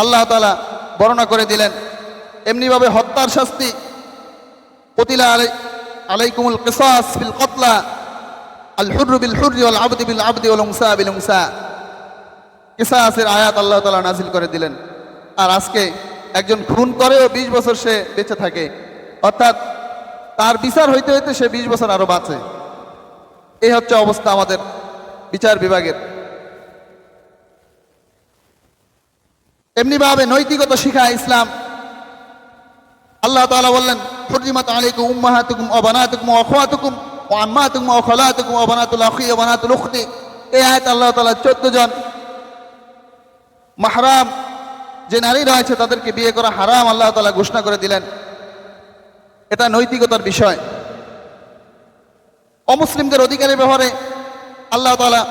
Speaker 1: আল্লাহ তাআলা বর্ণনা করে দিলেন। এমনিভাবে হত্যার শাস্তি, কুতিলা আলাইকুমুল কিসাস ফিল কতলা আল হুররু বিল হুররি ওয়াল আবদু বিল আবদি ওয়াল উনসা বিল উনসা, কিসাসের আয়াত আল্লাহ তাআলা নাজিল করে দিলেন। আর আজকে একজন খুন করেও 20 বছর সে বেঁচে থাকে, অর্থাৎ তার বিচার হইতে হইতে সে 20 বছর আরো বাঁচে। এই হচ্ছে অবস্থা আমাদের বিচার বিভাগের। এমনিভাবে নৈতিকতা শিখায় ইসলাম। আল্লাহ তাআলা বললেন, হুররিমাত আলাইকুম উম্মাহাতুকুম ওয়া বানাতুকুম ওয়া আখওয়াতুকুম ওয়া আম্মাতুকুম ওয়া খালাতুকুম ওয়া বানাতুল আখি ওয়া বানাতুল উখতি। এই আয়াত আল্লাহ তাআলা 14 জন মাহরাম যে নারী রয়েছে তাদেরকে বিয়ে করা হারাম আল্লাহ তাআলা ঘোষণা করে দিলেন। এটা নৈতিকতার বিষয়। অমুসলিমদের অধিকারের ব্যাপারে আল্লাহ তাআলা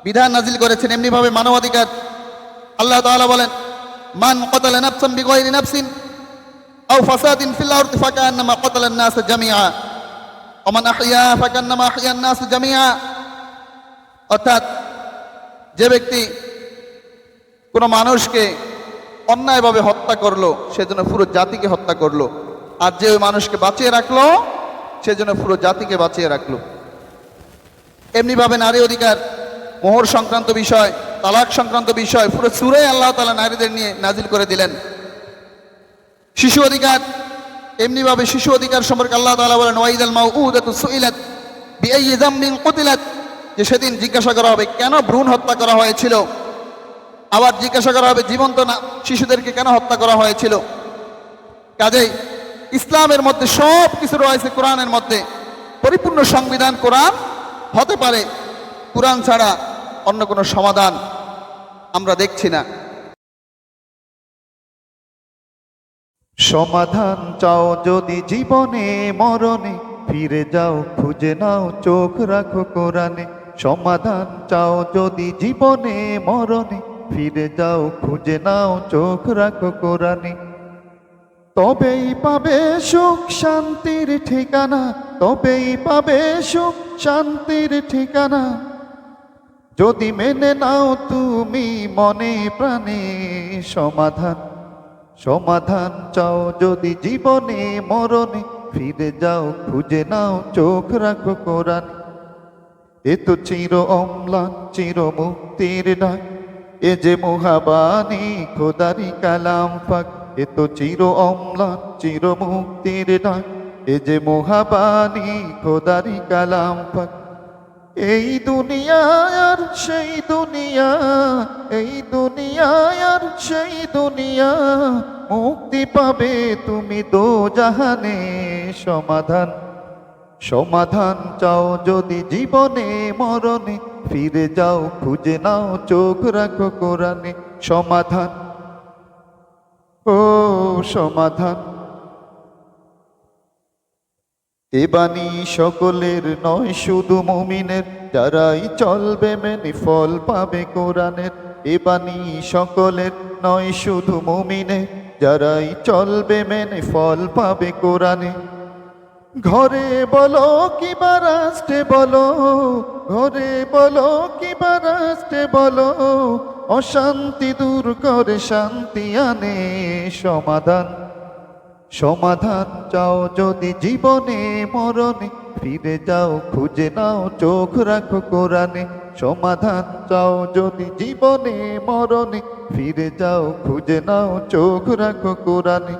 Speaker 1: বিধান নাজিল করেছেন। এমনিভাবে মানবাধিকার আল্লাহ তাআলা বলেন, মান ক্বাতালা নাফসান বিগাইরি নাফসিন আও ফাসাদিন ফিল আরদি ফাকান্নামা ক্বাতালান নাস জামিআ ওয়া মান আহইয়া ফাকান্নামা আহইয়ান নাস জামিআ। অর্থাৎ যে ব্যক্তি কোনো মানুষকে অন্যায়ভাবে হত্যা করলো সেজন্য পুরো জাতিকে হত্যা করলো, আর যে ওই মানুষকে বাঁচিয়ে রাখলো সেজন্য পুরো জাতিকে বাঁচিয়ে রাখলো। এমনিভাবে নারী অধিকার, মোহর সংক্রান্ত বিষয়, তালাক সংক্রান্ত বিষয় পুরো সূরায় আল্লাহ তাআলা নারীদের নিয়ে নাজিল করে দিলেন। শিশু অধিকার, এমনিভাবে শিশু অধিকার সম্পর্কে আল্লাহ তাআলা বলেন, ওয়াইদাল মাউউদাতু সুইলাত বিআইয়ি যামবিন কুতিলাত, যে সেদিন জিজ্ঞাসা করা হবে কেন ভ্রূণ হত্যা করা হয়েছিল, আবার জিজ্ঞাসা করা হবে জীবন্ত না শিশুদেরকে কেন হত্যা করা হয়েছিল। কাজেই ইসলামের মধ্যে সব কিছু রয়েছে কোরআনের মধ্যে। পরিপূর্ণ সংবিধান কোরআন হতে পারে, কোরআন ছাড়া অন্য কোনো সমাধান আমরা দেখছি না।
Speaker 2: সমাধান চাও যদি জীবনে মরণে, ফিরে যাও খুঁজে নাও চোখ রাখো কোরআনে। সমাধান চাও যদি জীবনে মরণে, ফিরে যাও খুঁজে নাও চোখ রাখো কোরআনে। তবেই পাবে সুখ শান্তির ঠিকানা, তবেই পাবে সুখ শান্তির ঠিকানা, যদি মেনে নাও তুমি মনে প্রাণে। সমাধান সমাধান চাও যদি জীবনে মরণে, ফিরে যাও খুঁজে নাও চোখ রাখো কোরআন। এ তো চির অম্লান চির মুক্তির ডাক, এ যে মুহাবানী খোদারি কালাম পাক। এ তো চির অম্লান চির মুক্তির ডাক, এ যে মুহাবানী খোদারি কালাম পাক। এই দুনিয়া আর সেই দুনিয়া, এই দুনিয়া আর সেই দুনিয়া, মুক্তি পাবে তুমি দোজাহানে। সমাধান সমাধান চাও যদি জীবনে মরণে, ফিরে যাও খুঁজে নাও চোখ রাখো কোরআনে। সমাধান ও সমাধান। এ বাণী সকলের নয় শুধু মুমিনের, যারাই চলবে মেনে ফল পাবে কোরআনের। এ বাণী সকলের নয় শুধু মুমিনের, যারাই চলবে মেনে ফল পাবে কোরআনে। ঘরে বলো কিবা রাষ্ট্রে বলো, ঘরে বলো কিবা রাষ্ট্রে বলো, অশান্তি দূর করে শান্তি আনে। সমাধান সমাধান চাও যদি জীবনে মরণে, ফিরে যাও খুঁজে নাও চোখ রাখো কোরআনে। সমাধান চাও যদি জীবনে মরণে, ফিরে যাও খুঁজে নাও চোখ রাখো কোরআনে।